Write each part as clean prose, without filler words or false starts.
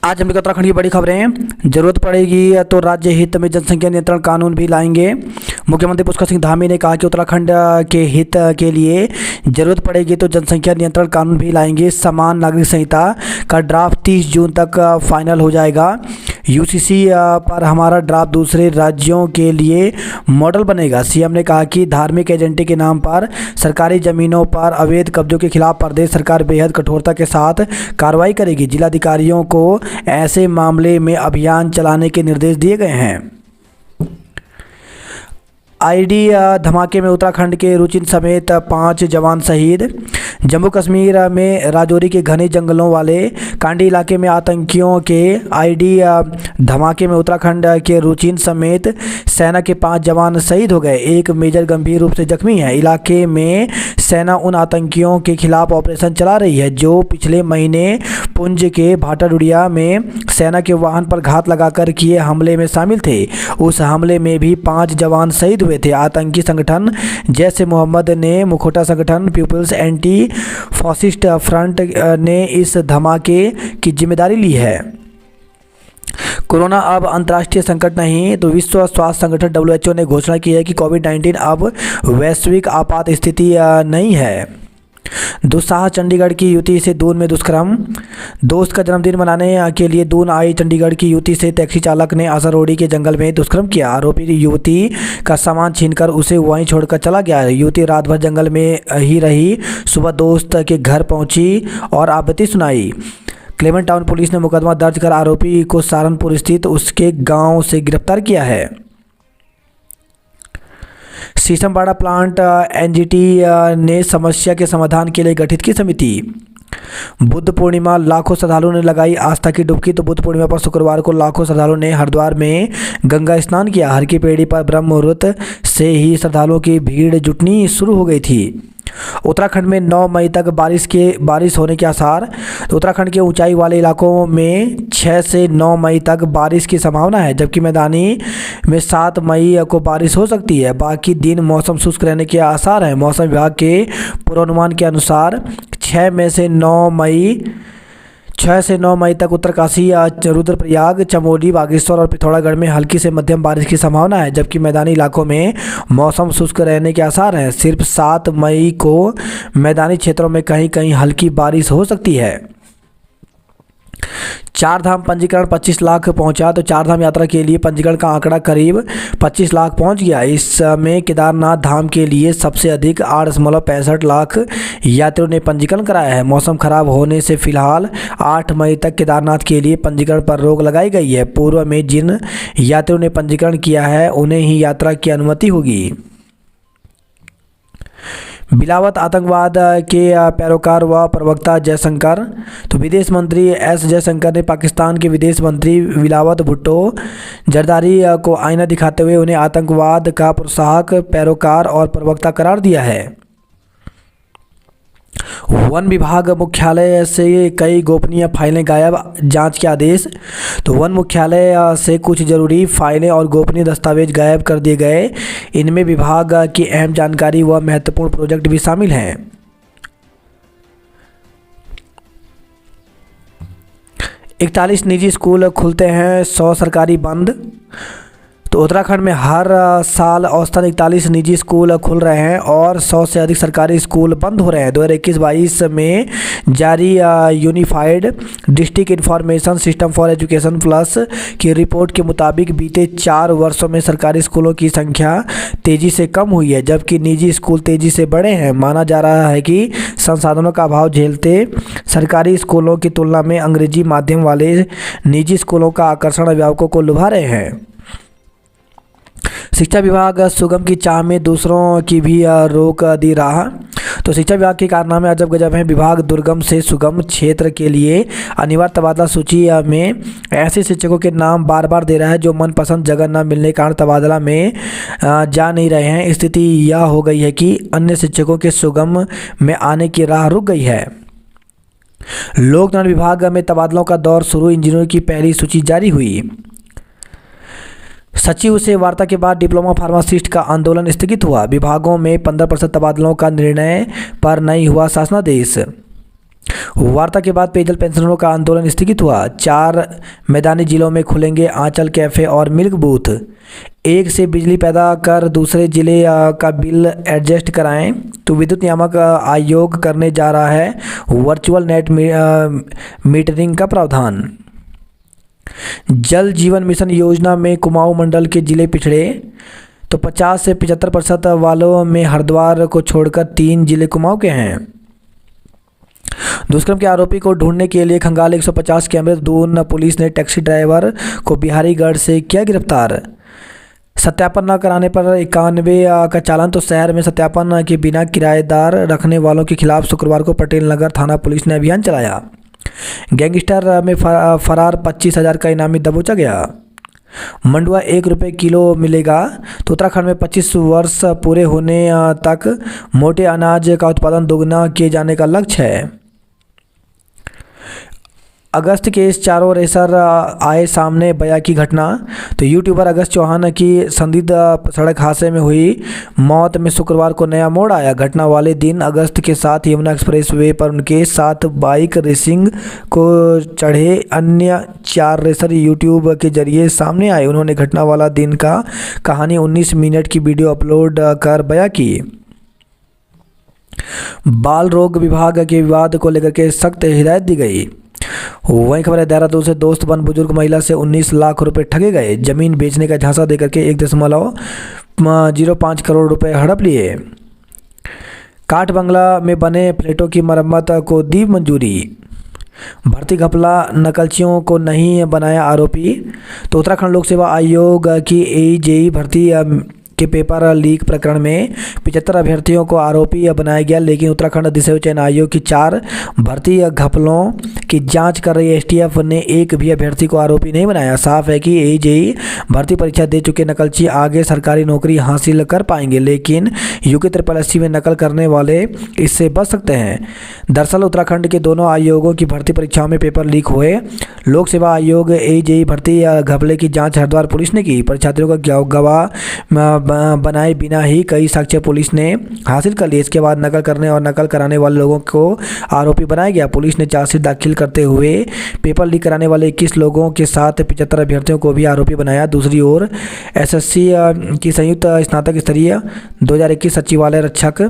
आज हम उत्तराखंड की बड़ी खबरें। जरूरत पड़ेगी तो राज्य हित में जनसंख्या नियंत्रण कानून भी लाएंगे। मुख्यमंत्री पुष्कर सिंह धामी ने कहा कि उत्तराखंड के हित के लिए जरूरत पड़ेगी तो जनसंख्या नियंत्रण कानून भी लाएंगे। समान नागरिक संहिता का ड्राफ्ट 30 जून तक फाइनल हो जाएगा। यूसीसी पर हमारा ड्राफ्ट दूसरे राज्यों के लिए मॉडल बनेगा। सीएम ने कहा कि धार्मिक एजेंडे के नाम पर सरकारी जमीनों पर अवैध कब्जों के खिलाफ प्रदेश सरकार बेहद कठोरता के साथ कार्रवाई करेगी। जिलाधिकारियों को ऐसे मामले में अभियान चलाने के निर्देश दिए गए हैं। आईडी धमाके में उत्तराखंड के रुचिन समेत 5 जवान शहीद। जम्मू कश्मीर में राजौरी के घने जंगलों वाले कांडी इलाके में आतंकियों के आईडी धमाके में उत्तराखंड के रुचिन समेत सेना के 5 जवान शहीद हो गए। एक मेजर गंभीर रूप से जख्मी है। इलाके में सेना उन आतंकियों के खिलाफ ऑपरेशन चला रही है जो पिछले महीने पुंछ के भाटाडुडिया में सेना के वाहन पर घात लगाकर किए हमले में शामिल थे। उस हमले में भी 5 जवान शहीद हुए थे। आतंकी संगठन जैश ए मोहम्मद ने मुखौटा संगठन पीपुल्स एंटी फासिस्ट फ्रंट ने इस धमाके की जिम्मेदारी ली है। कोरोना अब अंतर्राष्ट्रीय संकट नहीं तो विश्व स्वास्थ्य संगठन WHO ने घोषणा की है कि कोविड-19 अब वैश्विक आपात स्थिति नहीं है। दुस्साहस चंडीगढ़ की युवती से दून में दुष्कर्म। दोस्त का जन्मदिन मनाने के लिए दून आई चंडीगढ़ की युवती से टैक्सी चालक ने आसरोड़ी के जंगल में दुष्कर्म किया। आरोपी युवती का सामान छीनकर उसे वहीं छोड़कर चला गया। युवती रात भर जंगल में ही रही। सुबह दोस्त के घर पहुंची और आपत्ति सुनाई। क्लेमेंट टाउन पुलिस ने मुकदमा दर्ज कर आरोपी को सहारनपुर स्थित उसके गांव से गिरफ्तार किया है। शीशमबाड़ा प्लांट एनजीटी ने समस्या के समाधान के लिए गठित की समिति। बुद्ध पूर्णिमा, लाखों श्रद्धालुओं ने लगाई आस्था की डुबकी। तो बुद्ध पूर्णिमा पर शुक्रवार को लाखों श्रद्धालुओं ने हरिद्वार में गंगा स्नान किया। हर की पेड़ी पर ब्रह्म मुहूर्त से ही श्रद्धालुओं की भीड़ जुटनी शुरू हो गई थी। उत्तराखंड में 9 मई तक बारिश होने के आसार। तो उत्तराखंड के ऊंचाई वाले इलाकों में 6 से 9 मई तक बारिश की संभावना है, जबकि मैदानी में 7 मई को बारिश हो सकती है। बाकी दिन मौसम शुष्क रहने के आसार हैं। मौसम विभाग के पूर्वानुमान के अनुसार 6 से 9 मई तक उत्तरकाशी, रुद्रप्रयाग, चमोली, बागेश्वर और पिथौरागढ़ में हल्की से मध्यम बारिश की संभावना है, जबकि मैदानी इलाकों में मौसम शुष्क रहने के आसार हैं। सिर्फ 7 मई को मैदानी क्षेत्रों में कहीं कहीं हल्की बारिश हो सकती है। चारधाम पंजीकरण 25 लाख पहुंचा। तो चारधाम यात्रा के लिए पंजीकरण का आंकड़ा करीब 25 लाख पहुंच गया। इसमें केदारनाथ धाम के लिए सबसे अधिक 8.65 लाख यात्रियों ने पंजीकरण कराया है। मौसम खराब होने से फिलहाल 8 मई तक केदारनाथ के लिए पंजीकरण पर रोक लगाई गई है। पूर्व में जिन यात्रियों ने पंजीकरण किया है उन्हें ही यात्रा की अनुमति होगी। बिलावत आतंकवाद के पैरोकार व प्रवक्ता जयशंकर। तो विदेश मंत्री एस जयशंकर ने पाकिस्तान के विदेश मंत्री बिलावत भुट्टो जरदारी को आईना दिखाते हुए उन्हें आतंकवाद का प्रोत्साहक, पैरोकार और प्रवक्ता करार दिया है। वन विभाग मुख्यालय से कई गोपनीय फाइलें गायब, जांच के आदेश। तो वन मुख्यालय से कुछ जरूरी फाइलें और गोपनीय दस्तावेज गायब कर दिए गए। इनमें विभाग की अहम जानकारी व महत्वपूर्ण प्रोजेक्ट भी शामिल हैं। 41 निजी स्कूल खुलते हैं, 100 सरकारी बंद। तो उत्तराखंड में हर साल औसतन 41 निजी स्कूल खुल रहे हैं और 100 से अधिक सरकारी स्कूल बंद हो रहे हैं। 2021-22 में जारी unified district information system for education plus की रिपोर्ट के मुताबिक बीते 4 वर्षों में सरकारी स्कूलों की संख्या तेज़ी से कम हुई है, जबकि निजी स्कूल तेज़ी से बढ़े हैं। माना जा रहा है कि संसाधनों का अभाव झेलते सरकारी स्कूलों की तुलना में अंग्रेजी माध्यम वाले निजी स्कूलों का आकर्षण अभिभावकों को लुभा रहे हैं। शिक्षा विभाग सुगम की चाह में दूसरों की भी रोक दी राह। तो शिक्षा विभाग के कारनामे अजब गजब हैं। विभाग दुर्गम से सुगम क्षेत्र के लिए अनिवार्य तबादला सूची में ऐसे शिक्षकों के नाम बार बार दे रहा है जो मनपसंद जगह न मिलने के कारण तबादला में जा नहीं रहे हैं। स्थिति यह हो गई है कि अन्य शिक्षकों के सुगम में आने की राह रुक गई है। लोक निर्माण विभाग में तबादलों का दौर शुरू। इंजीनियरों की पहली सूची जारी हुई। सचिव से वार्ता के बाद डिप्लोमा फार्मासिस्ट का आंदोलन स्थगित हुआ। विभागों में 15% तबादलों का निर्णय पर नहीं हुआ शासनादेश। वार्ता के बाद पेयजल पेंशनरों का आंदोलन स्थगित हुआ। 4 मैदानी जिलों में खुलेंगे आंचल कैफे और मिल्क बूथ। एक से बिजली पैदा कर दूसरे जिले का बिल एडजस्ट कराएं तो विद्युत नियामक आयोग करने जा रहा है वर्चुअल नेट मीटरिंग का प्रावधान। जल जीवन मिशन योजना में कुमाऊं मंडल के जिले पिछड़े, तो 50 से 75% वालों में हरिद्वार को छोड़कर 3 जिले कुमाऊं के हैं। दुष्कर्म के आरोपी को ढूंढने के लिए खंगाल 150 कैमरे। दून पुलिस ने टैक्सी ड्राइवर को बिहारीगढ़ से किया गिरफ्तार। सत्यापन न कराने पर 91 का चालान, तो शहर में सत्यापन के बिना किराएदार रखने वालों के खिलाफ शुक्रवार को पटेल नगर थाना पुलिस ने अभियान चलाया। गैंगस्टर में फरार 25,000 का इनामी दबोचा गया। मंडुआ 1 रुपये किलो मिलेगा, तो उत्तराखंड में 25 वर्ष पूरे होने तक मोटे अनाज का उत्पादन दोगुना किए जाने का लक्ष्य है। अगस्त के इस चारों रेसर आए सामने बया की घटना, तो यूट्यूबर अगस्त चौहान की संदिग्ध सड़क हादसे में हुई मौत में शुक्रवार को नया मोड़ आया। घटना वाले दिन अगस्त के साथ यमुना एक्सप्रेस वे पर उनके साथ बाइक रेसिंग को चढ़े अन्य 4 रेसर यूट्यूब के जरिए सामने आए। उन्होंने घटना वाला दिन का कहानी 19 मिनट की वीडियो अपलोड कर बयां की। बाल रोग विभाग के विवाद को लेकर के सख्त हिदायत दी गई। वहीं खबर है देहरादून से दोस्त बन बुजुर्ग महिला से 19 लाख रुपए ठगे गए। जमीन बेचने का झांसा देकर के 1.05 करोड़ रुपए हड़प लिए। काठ बंगला में बने फ्लैटों की मरम्मत को दी मंजूरी। भर्ती घपला नकलचियों को नहीं बनाया आरोपी, तो उत्तराखंड लोक सेवा आयोग की AJE भर्ती के पेपर लीक प्रकरण में 75 अभ्यर्थियों को आरोपी बनाया गया, लेकिन उत्तराखंड दिशा चयन आयोग की 4 भर्ती घपलों की जांच कर रही STF ने एक भी अभ्यर्थी को आरोपी नहीं बनाया। साफ है कि AJE भर्ती परीक्षा दे चुके नकलची आगे सरकारी नौकरी हासिल कर पाएंगे, लेकिन UP SSSC में नकल करने वाले इससे बच सकते हैं। दरअसल उत्तराखंड के दोनों आयोगों की भर्ती परीक्षाओं में पेपर लीक हुए। लोक सेवा आयोग AJE भर्ती घपले की जाँच हरिद्वार पुलिस ने की। परीक्षार्थियों का गवाह बनाए बिना ही कई साक्ष्य पुलिस ने हासिल कर लिए। इसके बाद नकल करने और नकल कराने वाले लोगों को आरोपी बनाया गया। पुलिस ने चार्जशीट दाखिल करते हुए पेपर लीक कराने वाले 21 लोगों के साथ 75 अभ्यर्थियों को भी आरोपी बनाया। दूसरी ओर SSC की संयुक्त स्नातक स्तरीय 2021 सचिवालय रक्षक,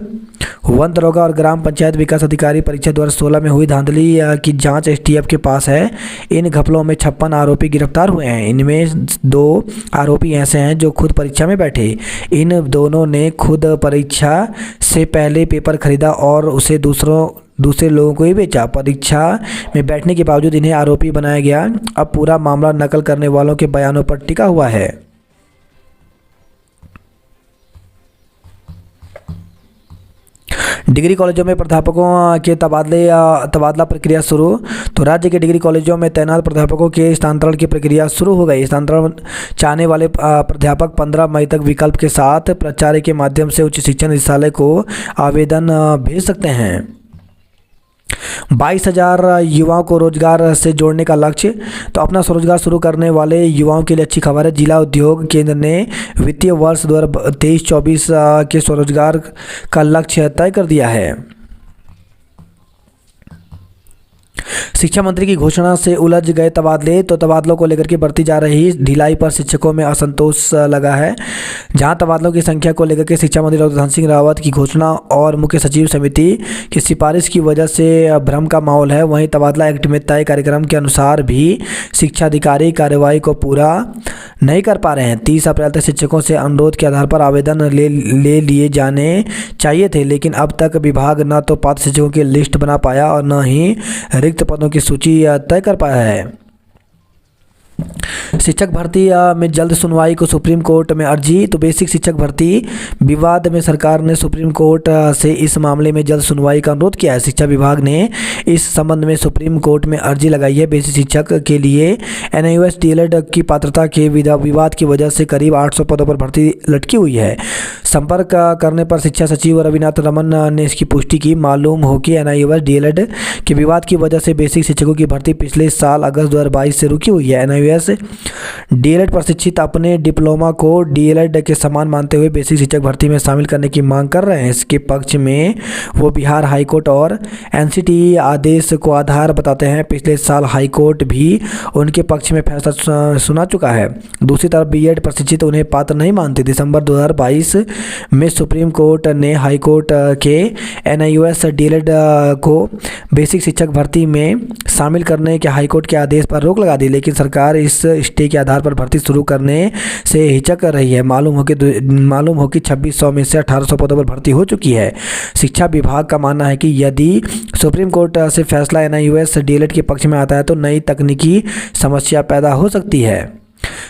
वन दरोगा और ग्राम पंचायत विकास अधिकारी परीक्षा 2016 में हुई धांधली की जांच STF के पास है। इन घपलों में 56 आरोपी गिरफ्तार हुए हैं। इनमें 2 आरोपी ऐसे हैं जो खुद परीक्षा में बैठे। इन दोनों ने खुद परीक्षा से पहले पेपर खरीदा और उसे दूसरे लोगों को ही बेचा। परीक्षा में बैठने के बावजूद इन्हें आरोपी बनाया गया। अब पूरा मामला नकल करने वालों के बयानों पर टिका हुआ है। डिग्री कॉलेजों में प्राध्यापकों के तबादला प्रक्रिया शुरू, तो राज्य के डिग्री कॉलेजों में तैनात प्राध्यापकों के स्थानांतरण की प्रक्रिया शुरू हो गई। स्थानांतरण चाहने वाले प्राध्यापक 15 मई तक विकल्प के साथ प्राचार्य के माध्यम से उच्च शिक्षा निदेशालय को आवेदन भेज सकते हैं। 22,000 युवाओं को रोजगार से जोड़ने का लक्ष्य, तो अपना स्वरोजगार शुरू करने वाले युवाओं के लिए अच्छी खबर है। जिला उद्योग केंद्र ने वित्तीय वर्ष 2023-24 के स्वरोजगार का लक्ष्य तय कर दिया है। शिक्षा मंत्री की घोषणा से उलझ गए तबादले, तो तबादलों को लेकर के बढ़ती जा रही ढिलाई पर शिक्षकों में असंतोष लगा है। जहां तबादलों की संख्या को लेकर के शिक्षा मंत्री डॉक्टर धन सिंह रावत की घोषणा और मुख्य सचिव समिति की सिफारिश की वजह से भ्रम का माहौल है, वहीं तबादला एक्ट में तय कार्यक्रम के अनुसार भी शिक्षा अधिकारी कार्यवाही को पूरा नहीं कर पा रहे हैं। 30 अप्रैल तक शिक्षकों से अनुरोध के आधार पर आवेदन ले लिए जाने चाहिए थे, लेकिन अब तक विभाग न तो पात्र शिक्षकों की लिस्ट बना पाया और न ही रिक्त पदों की सूची तय कर पाया है। शिक्षक भर्ती में जल्द सुनवाई को सुप्रीम कोर्ट में अर्जी, तो बेसिक शिक्षक भर्ती विवाद में सरकार ने सुप्रीम कोर्ट से इस मामले में जल्द सुनवाई का अनुरोध किया है। शिक्षा विभाग ने इस संबंध में सुप्रीम कोर्ट में अर्जी लगाई है। बेसिक शिक्षक के लिए NIOS DLED की पात्रता के विवाद की वजह से करीब 800 पदों पर भर्ती लटकी हुई है। संपर्क करने पर शिक्षा सचिव रविनाथ रमन ने इसकी पुष्टि की। मालूम हो कि NIOS DLED के विवाद की वजह से बेसिक शिक्षकों की भर्ती पिछले साल अगस्त 2022 से रुकी हुई है। NIOS डीएलएड प्रशिक्षित अपने डिप्लोमा को डीएलएड के समान मानते हुए बेसिक शिक्षक भर्ती में शामिल करने की मांग कर रहे हैं। इसके पक्ष में वो बिहार हाईकोर्ट और एनसीटीई आदेश को आधार बताते हैं। पिछले साल हाईकोर्ट भी उनके पक्ष में फैसला सुना चुका है। दूसरी तरफ बीएड प्रशिक्षित उन्हें पात्र नहीं मानते। दिसंबर 2022 में सुप्रीम कोर्ट ने हाईकोर्ट के एनआईओएस डीएलएड को बेसिक शिक्षक भर्ती में शामिल करने के हाईकोर्ट के आदेश पर रोक लगा दी, लेकिन सरकार इस स्टे के आधार पर भर्ती शुरू करने से हिचक कर रही है। मालूम हो कि 2600 में से 1800 पदों पर भर्ती हो चुकी है। शिक्षा विभाग का मानना है कि यदि सुप्रीम कोर्ट से फैसला एनआईओएस डीएलएड के पक्ष में आता है तो नई तकनीकी समस्या पैदा हो सकती है।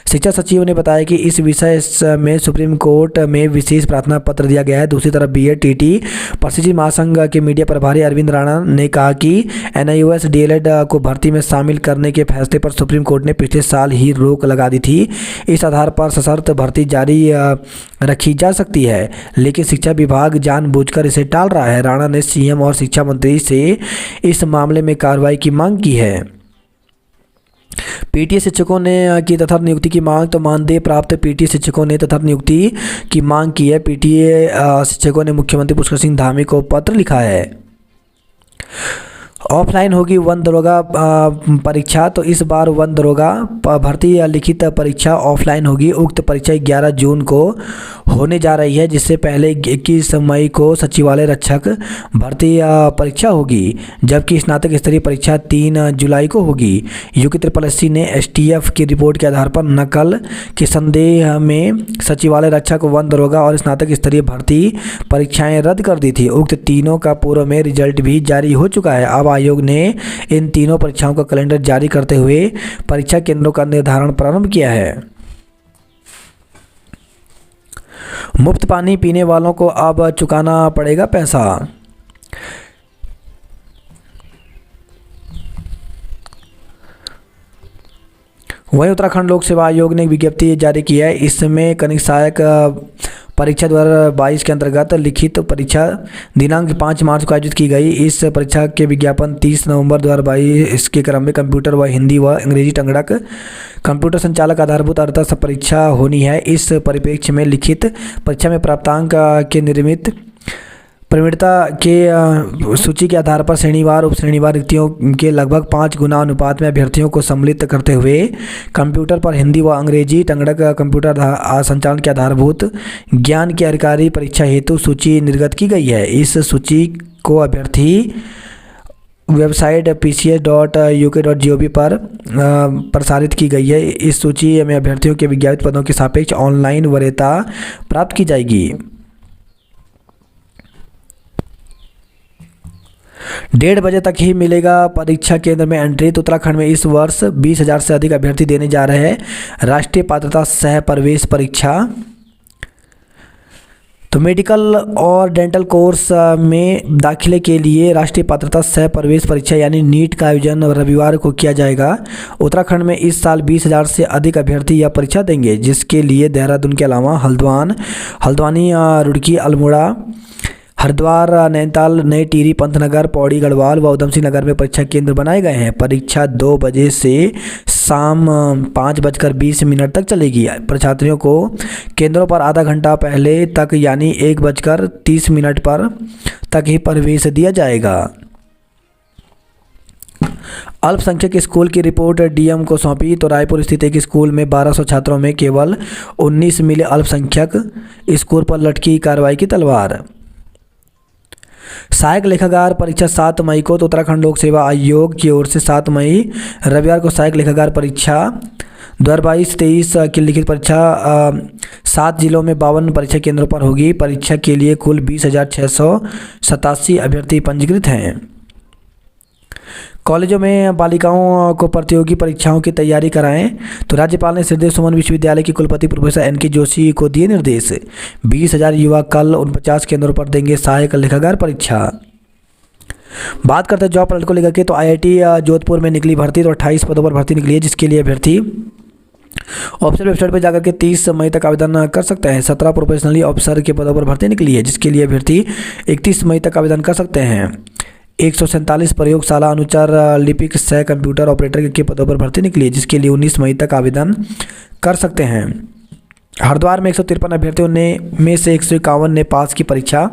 शिक्षा सचिव ने बताया कि इस विषय में सुप्रीम कोर्ट में विशेष प्रार्थना पत्र दिया गया है। दूसरी तरफ बीएड टीटी प्रशिक्षित महासंघ के मीडिया प्रभारी अरविंद राणा ने कहा कि एनआईओएस डीएलएड को भर्ती में शामिल करने के फैसले पर सुप्रीम कोर्ट ने पिछले साल ही रोक लगा दी थी। इस आधार पर सशर्त भर्ती जारी रखी जा सकती है, लेकिन शिक्षा विभाग जानबूझकर इसे टाल रहा है। राणा ने सीएम और शिक्षा मंत्री से इस मामले में कार्रवाई की मांग की है। पीटीए शिक्षकों ने की तथा नियुक्ति की मांग। तो मानदेय प्राप्त पीटीए शिक्षकों ने तथा नियुक्ति की मांग की है। पीटीए शिक्षकों ने मुख्यमंत्री पुष्कर सिंह धामी को पत्र लिखा है। ऑफलाइन होगी वन दरोगा परीक्षा। तो इस बार वन दरोगा भर्ती या लिखित परीक्षा ऑफलाइन होगी। उक्त परीक्षा 11 जून को होने जा रही है, जिससे पहले 21 मई को सचिवालय रक्षक भर्ती परीक्षा होगी, जबकि स्नातक स्तरीय परीक्षा 3 जुलाई को होगी। यूके SSSC ने एसटीएफ की रिपोर्ट के आधार पर नकल के संदेह में सचिवालय रक्षक, वन दरोगा और स्नातक स्तरीय भर्ती परीक्षाएं रद्द कर दी थी। उक्त तीनों का पूर्व में रिजल्ट भी जारी हो चुका है। अब आयोग ने इन तीनों परीक्षाओं का कैलेंडर जारी करते हुए परीक्षा केंद्रों का निर्धारण प्रारंभ किया है। मुफ्त पानी पीने वालों को अब चुकाना पड़ेगा पैसा। वहीं उत्तराखंड लोक सेवा आयोग ने विज्ञप्ति जारी की है। इसमें कनिष्ठ सहायक परीक्षा 2022 के अंतर्गत लिखित परीक्षा दिनांक 5 मार्च को आयोजित की गई। इस परीक्षा के विज्ञापन 30 नवंबर 2022 के क्रम में कंप्यूटर व हिंदी व अंग्रेजी टंगड़क कंप्यूटर संचालक आधारभूत अर्हता परीक्षा होनी है। इस परिप्रेक्ष्य में लिखित परीक्षा में प्राप्तांक के निर्मित प्रवीणता के सूची के आधार पर श्रेणीवार उप श्रेणीवार रिक्तियों के लगभग 5 गुना अनुपात में अभ्यर्थियों को सम्मिलित करते हुए कंप्यूटर पर हिंदी व अंग्रेजी टंगड़क कंप्यूटर संचालन के आधारभूत ज्ञान की अधिकारी परीक्षा हेतु सूची निर्गत की गई है। इस सूची को अभ्यर्थी वेबसाइट pcs.uk.gov पर प्रसारित की गई है। इस सूची में अभ्यर्थियों के विज्ञापित पदों के सापेक्ष ऑनलाइन वरीयता प्राप्त की जाएगी। 1:30 बजे तक ही मिलेगा परीक्षा केंद्र में एंट्री। तो उत्तराखंड में इस वर्ष 20,000 से अधिक अभ्यर्थी देने जा रहे हैं राष्ट्रीय पात्रता सह प्रवेश परीक्षा। तो मेडिकल और डेंटल कोर्स में दाखिले के लिए राष्ट्रीय पात्रता सह प्रवेश परीक्षा यानी नीट का आयोजन रविवार को किया जाएगा। उत्तराखंड में इस साल 20,000 से अधिक अभ्यर्थी यह परीक्षा देंगे, जिसके लिए देहरादून के अलावा हल्द्वानी, रुड़की, अल्मोड़ा, हरिद्वार, नैनीताल, नई टिहरी, पंतनगर, पौड़ी, गढ़वाल व उधमसिंह नगर में परीक्षा केंद्र बनाए गए हैं। परीक्षा 2 बजे से शाम 5:20 तक चलेगी। परीक्षार्थियों को केंद्रों पर आधा घंटा पहले तक यानी 1:30 पर तक ही प्रवेश दिया जाएगा। अल्पसंख्यक स्कूल की रिपोर्ट डीएम को सौंपी। तो रायपुर स्थित एक स्कूल में 1200 छात्रों में केवल 19 मिले अल्पसंख्यक। स्कूल पर लटकी कार्रवाई की तलवार। सहायक लेखाकार परीक्षा 7 मई को। तो उत्तराखंड लोक सेवा आयोग की ओर से 7 मई रविवार को सहायक लेखाकार परीक्षा 2022-23 की लिखित परीक्षा 7 जिलों में 52 परीक्षा केंद्रों पर होगी। परीक्षा के लिए कुल 20,687 अभ्यर्थी पंजीकृत हैं। कॉलेजों में बालिकाओं को प्रतियोगी परीक्षाओं की तैयारी कराएं। तो राज्यपाल ने श्रीदेव सुमन विश्वविद्यालय के कुलपति प्रोफेसर एनके जोशी को दिए निर्देश। 20,000 युवा कल 49 केंद्रों पर देंगे सहायक लेखाकार परीक्षा। बात करते हैं जॉब अलर्ट को लेकर के। तो आईआईटी जोधपुर में निकली भर्ती। तो 28 पदों पर भर्ती निकली है, जिसके लिए अभ्यर्थी ऑफिशियल वेबसाइट पर जाकर के 30 मई तक आवेदन कर सकते हैं। 17 प्रोफेशनली ऑफिसर के पदों पर भर्ती निकली है, जिसके लिए अभ्यर्थी 31 मई तक आवेदन कर सकते हैं। 147 प्रयोगशाला अनुचार लिपिक सह कंप्यूटर ऑपरेटर के पदों पर भर्ती निकली है, जिसके लिए 19 मई तक आवेदन कर सकते हैं। हरिद्वार में 153 अभ्यर्थियों ने में से 151 ने पास की परीक्षा।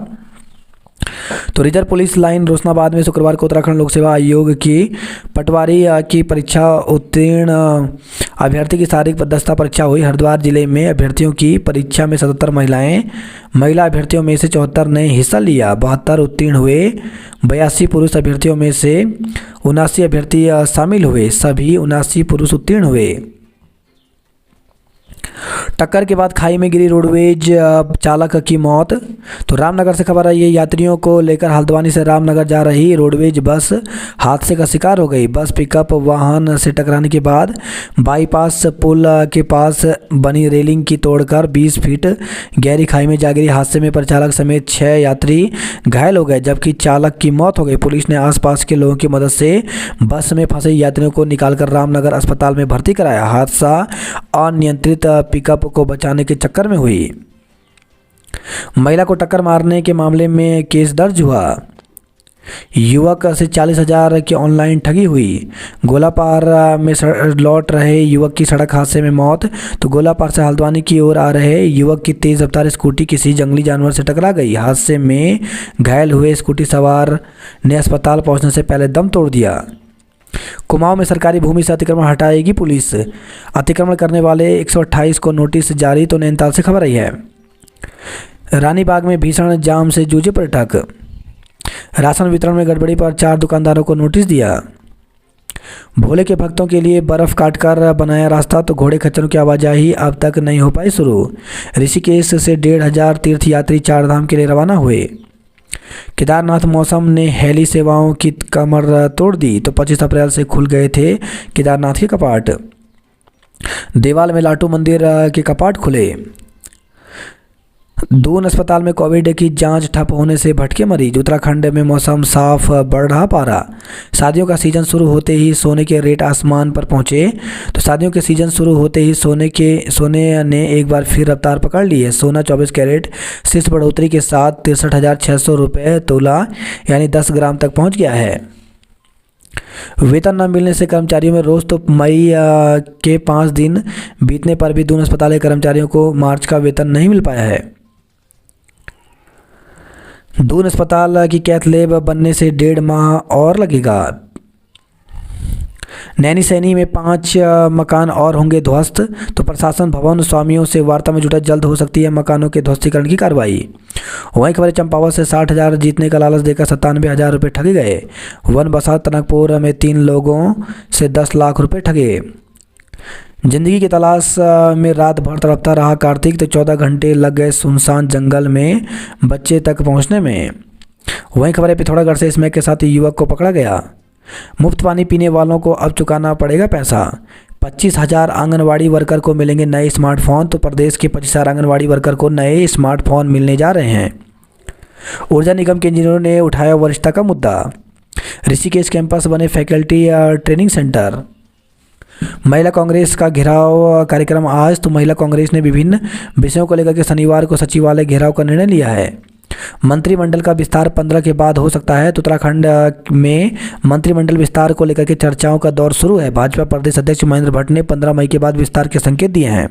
तो रिजर्व पुलिस लाइन रोशनाबाद में शुक्रवार को उत्तराखंड लोक सेवा आयोग की पटवारी की परीक्षा उत्तीर्ण अभ्यर्थी की शारीरिक दस्ता परीक्षा हुई। हरिद्वार जिले में अभ्यर्थियों की परीक्षा में 77 महिला अभ्यर्थियों में से 74 ने हिस्सा लिया। 72 उत्तीर्ण हुए। 82 पुरुष अभ्यर्थियों में से 79 अभ्यर्थी शामिल हुए। सभी 79 पुरुष उत्तीर्ण हुए। टक्कर के बाद खाई में गिरी रोडवेज चालक की मौत। तो रामनगर से खबर आई है, यात्रियों को लेकर हल्द्वानी से रामनगर जा रही रोडवेज बस हादसे का शिकार हो गई। बस पिकअप वाहन से टकराने के बाद बाईपास पुल के पास बनी रेलिंग की तोड़कर 20 फीट गहरी खाई में जा गिरी। हादसे में परिचालक समेत 6 यात्री घायल हो गए, जबकि चालक की मौत हो गई। पुलिस ने आसपास के लोगों की मदद से बस में फंसे यात्रियों को निकालकर रामनगर अस्पताल में भर्ती कराया। हादसा अनियंत्रित पिकअप को बचाने के चक्कर में हुई। महिला को टक्कर मारने के मामले में केस दर्ज हुआ। युवक से 40,000 की ऑनलाइन ठगी हुई। गोलापार में लौट रहे युवक की सड़क हादसे में मौत। तो गोलापार से हल्द्वानी की ओर आ रहे युवक की तेज रफ्तार स्कूटी किसी जंगली जानवर से टकरा गई। हादसे में घायल हुए स्कूटी सवार ने अस्पताल पहुंचने से पहले दम तोड़ दिया। कुमाऊं में सरकारी भूमि से अतिक्रमण हटाएगी पुलिस। अतिक्रमण करने वाले 128 को नोटिस जारी। तो नैनीताल से खबर आई है, रानीबाग में भीषण जाम से जूझे पर्यटक। राशन वितरण में गड़बड़ी पर 4 दुकानदारों को नोटिस दिया। भोले के भक्तों के लिए बर्फ काटकर बनाया रास्ता। तो घोड़े खच्चरों की आवाजाही अब तक नहीं हो पाई शुरू। ऋषिकेश से 1,500 तीर्थयात्री 4 धाम के लिए रवाना हुए। केदारनाथ मौसम ने हेली सेवाओं की कमर तोड़ दी। तो 25 अप्रैल से खुल गए थे केदारनाथ के कपाट। देवाल में लाटू मंदिर के कपाट खुले। दून अस्पताल में कोविड की जांच ठप होने से भटके मरीज। उत्तराखंड में मौसम साफ, बढ़ रहा पारा। शादियों का सीजन शुरू होते ही सोने के रेट आसमान पर पहुंचे। तो शादियों के सीजन शुरू होते ही सोने ने एक बार फिर रफ्तार पकड़ ली है। सोना 24 कैरेट शीर्ष बढ़ोतरी के साथ 63,600 रुपये तोला यानी 10 ग्राम तक पहुंच गया है। वेतन न मिलने से कर्मचारियों में रोष। तो मई के 5 दिन बीतने पर भी दून अस्पताल के कर्मचारियों को मार्च का वेतन नहीं मिल पाया है। दून अस्पताल की कैथ लैब बनने से 1.5 माह और लगेगा। नैनीसैनी में 5 मकान और होंगे ध्वस्त। तो प्रशासन भवन स्वामियों से वार्ता में जुटा, जल्द हो सकती है मकानों के ध्वस्तीकरण की कार्रवाई। वहीं खबर चंपावत से 60,000 जीतने का लालच देकर 97,000 रुपये ठगे गए। वन बसा टनकपुर में 3 लोगों से 10 लाख रुपये ठगे। जिंदगी की तलाश में रात भर तड़पता रहा कार्तिक। तो 14 घंटे लग गए सुनसान जंगल में बच्चे तक पहुंचने में। वहीं खबर है पिथौरागढ़ से स्मैक के साथ युवक को पकड़ा गया। मुफ्त पानी पीने वालों को अब चुकाना पड़ेगा पैसा। 25,000 आंगनवाड़ी वर्कर को मिलेंगे नए स्मार्टफोन। तो प्रदेश के 25,000 आंगनवाड़ी वर्कर को नए स्मार्टफोन मिलने जा रहे हैं। ऊर्जा निगम के इंजीनियरों ने उठाया वरिष्ठता का मुद्दा। ऋषिकेश कैंपस बने फैकल्टी ट्रेनिंग सेंटर। महिला कांग्रेस का घेराव कार्यक्रम आज। तो महिला कांग्रेस ने विभिन्न विषयों को लेकर के शनिवार को सचिवालय घेराव का निर्णय लिया है। मंत्रिमंडल का विस्तार 15 के बाद हो सकता है। तो उत्तराखंड में मंत्रिमंडल विस्तार को लेकर के चर्चाओं का दौर शुरू है। भाजपा प्रदेश अध्यक्ष महेंद्र भट्ट ने 15 मई के बाद विस्तार के संकेत दिए हैं।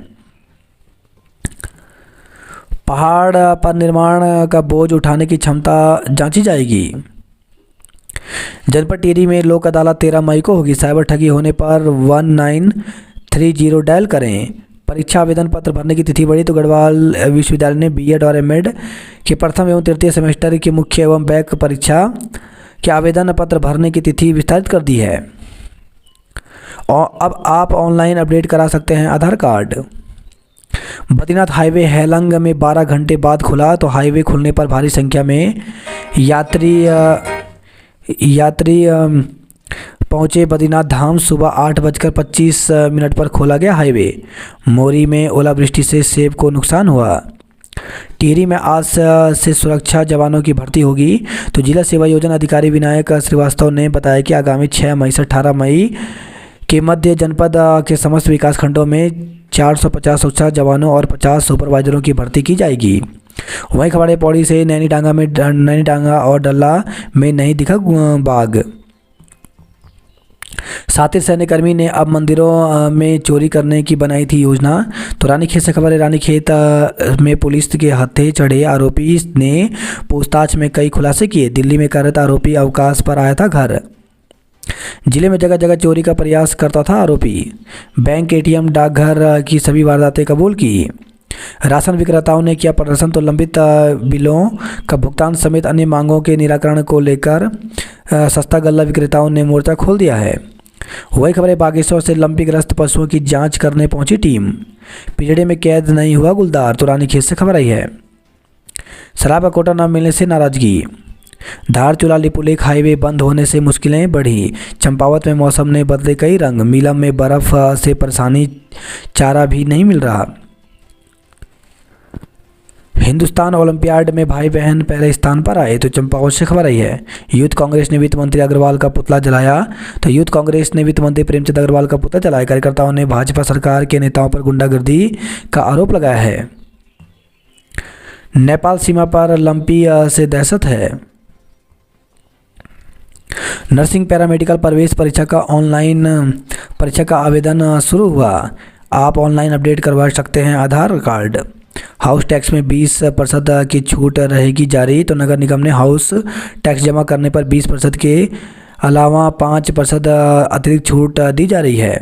पहाड़ पर निर्माण का बोझ उठाने की क्षमता जांची जाएगी। जनपद टिहरी में लोक अदालत 13 मई को होगी। साइबर ठगी होने पर 1930 डायल करें। परीक्षा आवेदन पत्र भरने की तिथि बढ़ी। तो गढ़वाल विश्वविद्यालय ने बीएड और एमएड के प्रथम एवं तृतीय सेमेस्टर की मुख्य एवं बैक परीक्षा के आवेदन पत्र भरने की तिथि विस्तारित कर दी है। और अब आप ऑनलाइन अपडेट करा सकते हैं आधार कार्ड। बद्रीनाथ हाईवे हैलंग में 12 घंटे बाद खुला। तो हाईवे खुलने पर भारी संख्या में यात्री पहुंचे बद्रीनाथ धाम। सुबह 8:25 पर खोला गया हाईवे। मोरी में ओलावृष्टि से सेब को नुकसान हुआ। टिहरी में आज से सुरक्षा जवानों की भर्ती होगी। तो जिला सेवा योजना अधिकारी विनायक श्रीवास्तव ने बताया कि आगामी 6 मई से 18 मई के मध्य जनपद के समस्त विकास खंडों में 450 सुरक्षा जवानों और 50 सुपरवाइजरों की भर्ती की जाएगी। वहीं खबर है पौड़ी से नैनीटांगा और डल्ला में नहीं दिखा बाघ। सातिर सैन्यकर्मी ने अब मंदिरों में चोरी करने की बनाई थी योजना। तो रानीखेत से खबर है रानीखेत में पुलिस के हत्थे चढ़े आरोपी ने पूछताछ में कई खुलासे किए। दिल्ली में कार्यरत आरोपी अवकाश पर आया था घर। जिले में जगह जगह चोरी का प्रयास करता था आरोपी। बैंक, एटीएम, डाकघर की सभी वारदातें कबूल की। राशन विक्रेताओं ने किया प्रदर्शन। तो लंबित बिलों का भुगतान समेत अन्य मांगों के निराकरण को लेकर सस्ता गल्ला विक्रेताओं ने मोर्चा खोल दिया है। वही खबर है बागेश्वर से लंपीग्रस्त पशुओं की जांच करने पहुंची टीम। पिंजड़े में कैद नहीं हुआ गुलदार। तो रानीखेत से खबर आई है शराब का कोटा न मिलने से नाराजगी। धारचूला लिपुलेख हाईवे बंद होने से मुश्किलें बढ़ी। चंपावत में मौसम ने बदले कई रंग। मीलम में बर्फ से परेशानी, चारा भी नहीं मिल रहा। हिंदुस्तान ओलंपियाड में भाई बहन पहले स्थान पर आए। तो चंपावत से खबर आई है यूथ कांग्रेस ने वित्त मंत्री अग्रवाल का पुतला जलाया। तो यूथ कांग्रेस ने वित्त मंत्री प्रेमचंद अग्रवाल का पुतला जलाया। कार्यकर्ताओं ने भाजपा सरकार के नेताओं पर गुंडागर्दी का आरोप लगाया है। नेपाल सीमा पर लंपी से दहशत है। नर्सिंग पैरामेडिकल प्रवेश परीक्षा का आवेदन शुरू हुआ। आप ऑनलाइन अपडेट करवा सकते हैं आधार कार्ड। हाउस टैक्स में 20% की छूट रहेगी जारी। तो नगर निगम ने हाउस टैक्स जमा करने पर 20% के अलावा 5% अतिरिक्त छूट दी जा रही है।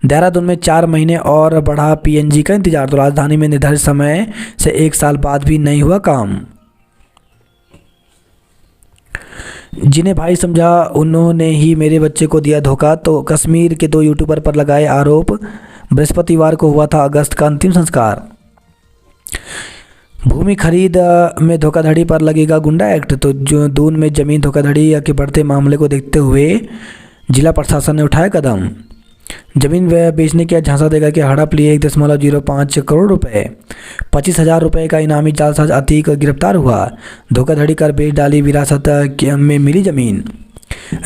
देहरादून में 4 महीने और बढ़ा पीएनजी का इंतजार। तो राजधानी में निर्धारित समय से 1 साल बाद भी नहीं हुआ काम। जिन्हें भाई समझा उन्होंने ही मेरे बच्चे को दिया धोखा। तो कश्मीर के 2 यूट्यूबर पर लगाए आरोप। बृहस्पतिवार को हुआ था अगस्त का अंतिम संस्कार। भूमि खरीद में धोखाधड़ी पर लगेगा गुंडा एक्ट। तो जो दून में जमीन धोखाधड़ी के बढ़ते मामले को देखते हुए जिला प्रशासन ने उठाया कदम। जमीन बेचने का झांसा देगा कि हड़प लिए 1.05 करोड़ रुपए। 25,000 रुपये का इनामी जालसाज अतीक गिरफ्तार हुआ। धोखाधड़ी कर बेच डाली विरासत में मिली जमीन।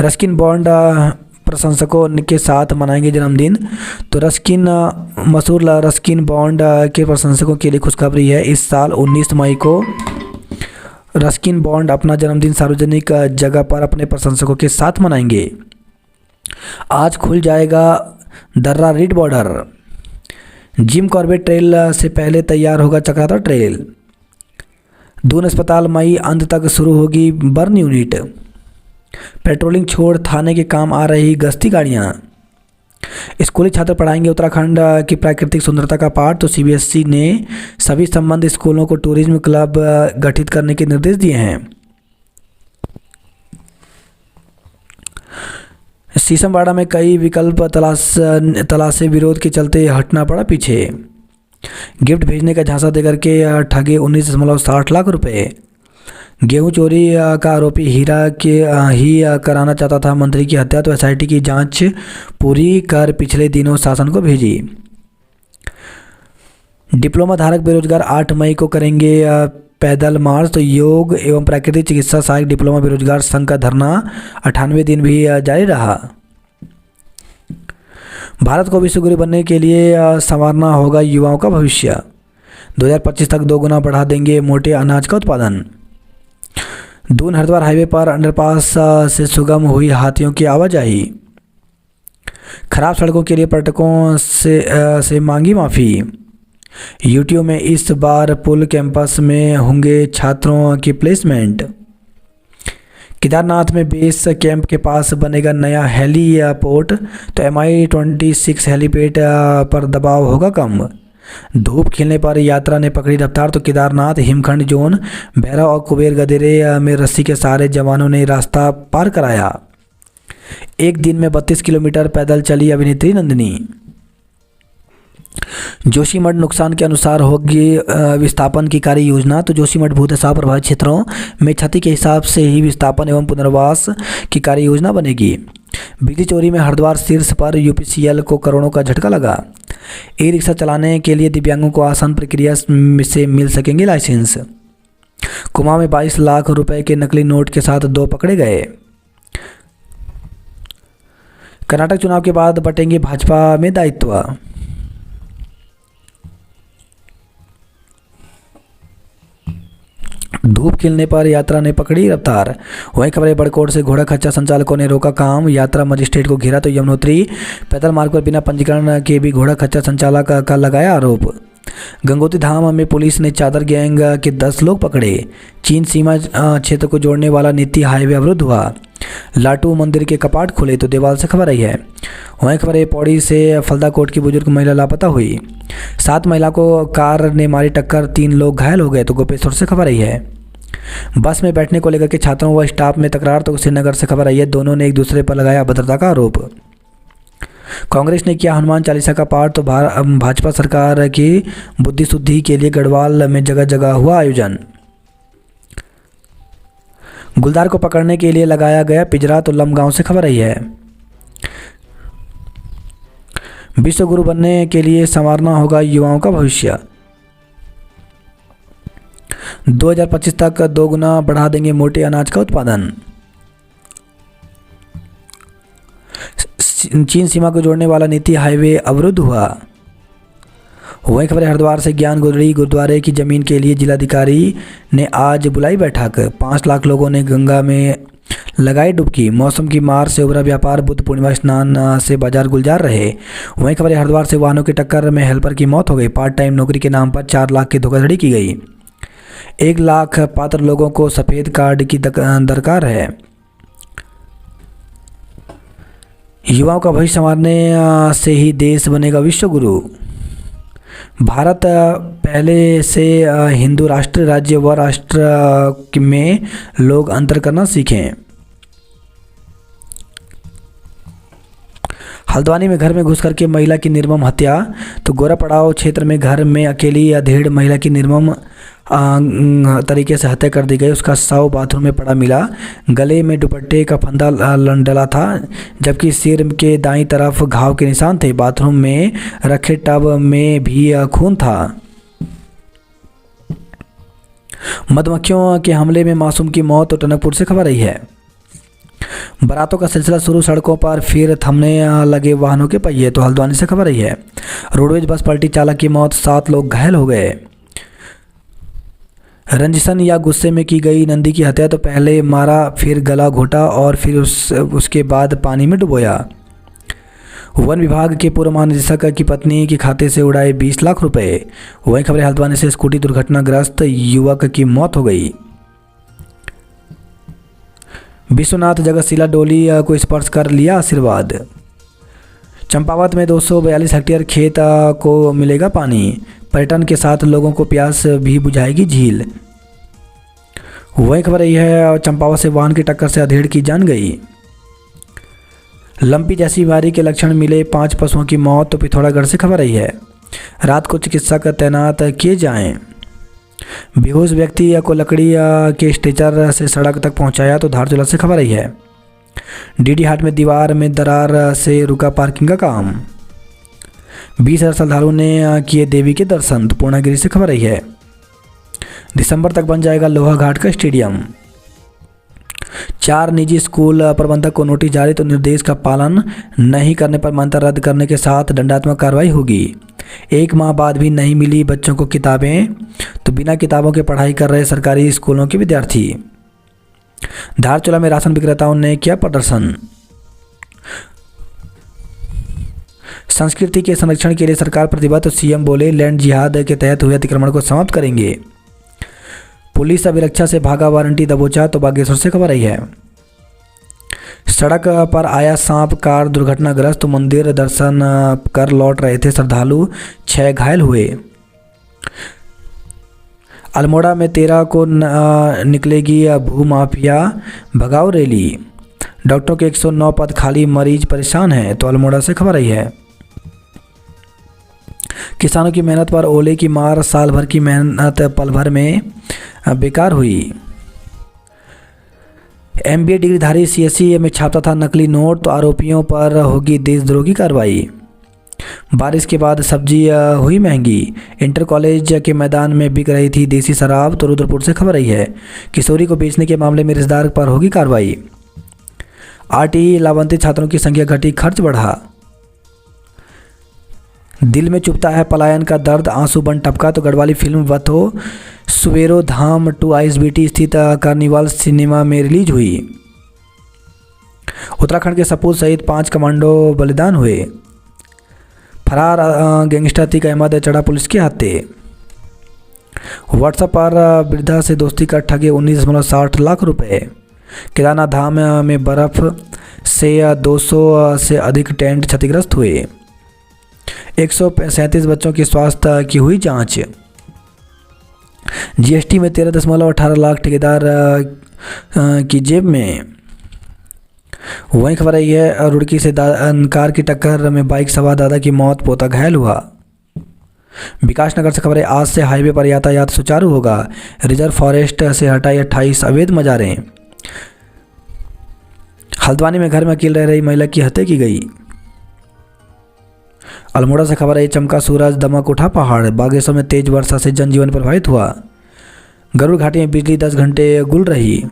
रस्किन बॉन्ड प्रशंसकों के साथ मनाएंगे जन्मदिन। तो मशहूर रस्किन बॉन्ड के प्रशंसकों के लिए खुशखबरी है। इस साल 19 मई को रस्किन बॉन्ड अपना जन्मदिन सार्वजनिक जगह पर अपने प्रशंसकों के साथ मनाएंगे। आज खुल जाएगा दर्रा read border. Jim Corbett trail से पहले तैयार होगा चक्राता ट्रेल। दून अस्पताल मई अंत तक शुरू होगी बर्न यूनिट। पेट्रोलिंग छोड़ थाने के काम आ रही गश्ती गाड़ियाँ। स्कूली छात्र पढ़ाएंगे उत्तराखंड की प्राकृतिक सुंदरता का पाठ। तो सीबीएसई ने सभी संबंधित स्कूलों को टूरिज्म क्लब गठित करने के निर्देश दिए हैं। शीशमबाड़ा में कई विकल्प तलाशे, विरोध के चलते हटना पड़ा पीछे। गिफ्ट भेजने का झांसा देकर के ठगे 19.60 लाख रुपए। गेहूं चोरी का आरोपी हीरा के ही कराना चाहता था मंत्री की हत्या। तो एसआईटी की जांच पूरी कर पिछले दिनों शासन को भेजी। डिप्लोमा धारक बेरोजगार 8 मई को करेंगे पैदल मार्च। तो योग एवं प्राकृतिक चिकित्सा सहायक डिप्लोमा बेरोजगार संघ का धरना 98वें दिन भी जारी रहा। भारत को विश्व गुरु बनने के लिए संवारना होगा युवाओं का भविष्य। 2025 तक 2 गुना बढ़ा देंगे मोटे अनाज का उत्पादन। दून हरिद्वार हाईवे पर अंडरपास से सुगम हुई हाथियों की आवाजाही। खराब सड़कों के लिए पर्यटकों से मांगी माफ़ी। यूटीयू में इस बार पुल कैंपस में होंगे छात्रों की प्लेसमेंट। केदारनाथ में बेस कैंप के पास बनेगा नया हेलीपोर्ट। तो MI-26 हेलीपैड पर दबाव होगा कम। धूप खिलने पर यात्रा ने पकड़ी रफ्तार। तो केदारनाथ हिमखंड जोन भैरव और कुबेर गदेरे में रस्सी के सहारे जवानों ने रास्ता पार कराया। एक दिन में 32 किलोमीटर पैदल चली अभिनेत्री नंदिनी। जोशीमठ नुकसान के अनुसार होगी विस्थापन की कार्य योजना। तो जोशीमठ भूदशा प्रभावित क्षेत्रों में क्षति के हिसाब से ही विस्थापन एवं पुनर्वास की कार्य योजना बनेगी। बिजली चोरी में हरिद्वार शीर्ष पर यूपीसीएल को करोड़ों का झटका लगा। ई रिक्शा चलाने के लिए दिव्यांगों को आसान प्रक्रिया से मिल सकेंगे लाइसेंस। कुमाऊं में 22 लाख रुपए के नकली नोट के साथ 2 पकड़े गए। कर्नाटक चुनाव के बाद बटेंगे भाजपा में दायित्व। धूप खिलने पर यात्रा ने पकड़ी रफ्तार। वहीं खबर है बड़कोट से घोड़ा खच्चर संचालकों ने रोका काम, यात्रा मजिस्ट्रेट को घेरा तो यमुनोत्री पैदल मार्ग पर बिना पंजीकरण के भी घोड़ा खच्चर संचालक का लगाया आरोप। गंगोत्री धाम में पुलिस ने चादर गैंग के 10 लोग पकड़े। चीन सीमा क्षेत्र को जोड़ने वाला नीति हाईवे अवरुद्ध हुआ। लाटू मंदिर के कपाट खुले तो देवाल से खबर आई है। वहीं खबर है पौड़ी से फलदाकोट की बुजुर्ग महिला लापता हुई। 7 महिला को कार ने मारी टक्कर, 3 लोग घायल हो गए तो गोपेश्वर से खबर आई है। बस में बैठने को लेकर के छात्रों व स्टाफ में तकरार तो श्रीनगर से खबर आई है। दोनों ने एक दूसरे पर लगाया अभद्रता का आरोप। कांग्रेस ने किया हनुमान चालीसा का पाठ तो भाजपा सरकार की बुद्धि शुद्धि के लिए गढ़वाल में जगह जगह हुआ आयोजन। गुलदार को पकड़ने के लिए लगाया गया पिंजरा तो लमगांव से खबर आई है। विश्व गुरु बनने के लिए संवारना होगा युवाओं का भविष्य। 2025 तक 2 गुना बढ़ा देंगे मोटे अनाज का उत्पादन। चीन सीमा को जोड़ने वाला नीति हाईवे अवरुद्ध हुआ। वहीं खबर हरिद्वार से ज्ञान गुदड़ी गुरुद्वारे की जमीन के लिए जिलाधिकारी ने आज बुलाई बैठक। 5 लाख लोगों ने गंगा में लगाई डुबकी। मौसम की मार से उभरा व्यापार, बुद्ध पूर्णिमा स्नान से बाजार गुलजार रहे। वहीं खबर हरिद्वार से वाहनों की टक्कर में हेल्पर की मौत हो गई। पार्ट टाइम नौकरी के नाम पर 4 लाख की धोखाधड़ी की गई। 1 लाख पात्र लोगों को सफ़ेद कार्ड की दरकार है। युवाओं का भविष्य संवारने से ही देश बनेगा विश्व गुरु। भारत पहले से हिंदू राष्ट्र, राज्य व राष्ट्र में लोग अंतर करना सीखें। हल्द्वानी में घर में घुस करके महिला की निर्मम हत्या तो गोरा पड़ाव क्षेत्र में घर में अकेली अधेड़ महिला की निर्मम तरीके से हत्या कर दी गई। उसका शव बाथरूम में पड़ा मिला। गले में दुपट्टे का फंदा डला था जबकि सिर के दाईं तरफ घाव के निशान थे। बाथरूम में रखे टब में भी खून था। मधुमक्खियों के हमले में मासूम की मौत तो टनकपुर से खबर आई है। बारातों का सिलसिला शुरू, सड़कों पर फिर थमने लगे वाहनों के पहिए तो हल्द्वानी से खबर आई है। रोडवेज बस पलटी, चालक की मौत, 7 लोग घायल हो गए। रंजिशन या गुस्से में की गई नंदी की हत्या तो पहले मारा फिर गला घोटा और फिर उसके बाद पानी में डुबोया। वन विभाग के पूर्व महानिदेशक की पत्नी के खाते से उड़ाए 20 लाख रुपए। वहीं खबरें हल्द्वानी से स्कूटी दुर्घटनाग्रस्त युवक की मौत हो गई। विश्वनाथ जगतशिला डोली को स्पर्श कर लिया आशीर्वाद। चंपावत में 242 हेक्टेयर खेत को मिलेगा पानी। पर्यटन के साथ लोगों को प्यास भी बुझाएगी झील। वही खबर यह है चंपावत से वाहन की टक्कर से अधेड़ की जान गई। लंपी जैसी बीमारी के लक्षण मिले, 5 पशुओं की मौत तो पिथौरागढ़ से खबर आई है। रात को चिकित्सक तैनात किए जाएं। बेहोश व्यक्ति को लकड़ी के स्ट्रेचर से सड़क तक पहुंचाया तो धारचूला से खबर आई है। डीडी हाट में दीवार में दरार से रुका पार्किंग का काम। 20,000 श्रद्धालुओं ने किए देवी के दर्शन तो पूर्णागिरी से खबर आई है। दिसंबर तक बन जाएगा लोहा घाट का स्टेडियम। 4 निजी स्कूल प्रबंधक को नोटिस जारी तो निर्देश का पालन नहीं करने पर मान्यता रद्द करने के साथ दंडात्मक कार्रवाई होगी। 1 माह बाद भी नहीं मिली बच्चों को किताबें तो बिना किताबों के पढ़ाई कर रहे सरकारी स्कूलों के विद्यार्थी। धारचूला में राशन विक्रेताओं ने किया प्रदर्शन। संस्कृति के संरक्षण के लिए सरकार प्रतिबद्ध तो सीएम बोले लैंड जिहाद के तहत हुए अतिक्रमण को समाप्त करेंगे। पुलिस अभिरक्षा से भागा वारंटी दबोचा तो बागेश्वर से खबर आई है। सड़क पर आया सांप, कार दुर्घटनाग्रस्त तो मंदिर दर्शन कर लौट रहे थे श्रद्धालु, 6 घायल हुए। अल्मोड़ा में 13 को निकलेगी भूमाफिया भगाओ रैली। डॉक्टरों के 109 पद खाली, मरीज परेशान हैं तो अल्मोड़ा से खबर आई है। किसानों की मेहनत पर ओले की मार, साल भर की मेहनत पल भर में बेकार हुई। MBA डिग्रीधारी CSE में छापता था नकली नोट तो आरोपियों पर होगी देशद्रोह की कार्रवाई। बारिश के बाद सब्जी हुई महंगी। इंटर कॉलेज के मैदान में बिक रही थी देसी शराब तो रुद्रपुर से खबर आई है। किशोरी को बेचने के मामले में रिश्तेदार पर होगी कार्रवाई। RTE लाभांतित छात्रों की संख्या घटी, खर्च बढ़ा। दिल में चुभता है पलायन का दर्द, आंसू बन टपका तो गढ़वाली फिल्म वतो सुवेरो धाम 2 आईएसबीटी स्थित कार्निवाल सिनेमा में रिलीज हुई। उत्तराखंड के सपूत सहित 5 कमांडो बलिदान हुए। फरार गैंगस्टर अतीक अहमद चढ़ा पुलिस के हाथे। व्हाट्सएप पर वृद्धा से दोस्ती कर ठगे 19.60 लाख रुपए। केदारनाथ धाम में बर्फ से 200 से अधिक टेंट क्षतिग्रस्त हुए। 137 बच्चों के स्वास्थ्य की हुई जांच। जीएसटी में 13.18 लाख ठेकेदार की जेब में। वहीं खबर आई है रुड़की से कार की टक्कर में बाइक सवार दादा की मौत, पोता घायल हुआ। विकासनगर से खबर है आज से हाईवे पर यातायात सुचारू होगा। रिजर्व फॉरेस्ट से हटाई 28 अवैध मजारें। हल्द्वानी में घर में अकेले रह रही महिला की हत्या की गई। अल्मोड़ा से खबर है चमका सूरज, दमक उठा पहाड़। बागेश्वर में तेज वर्षा से जनजीवन प्रभावित हुआ। गरुड़ घाटी में बिजली 10 घंटे गुल रही।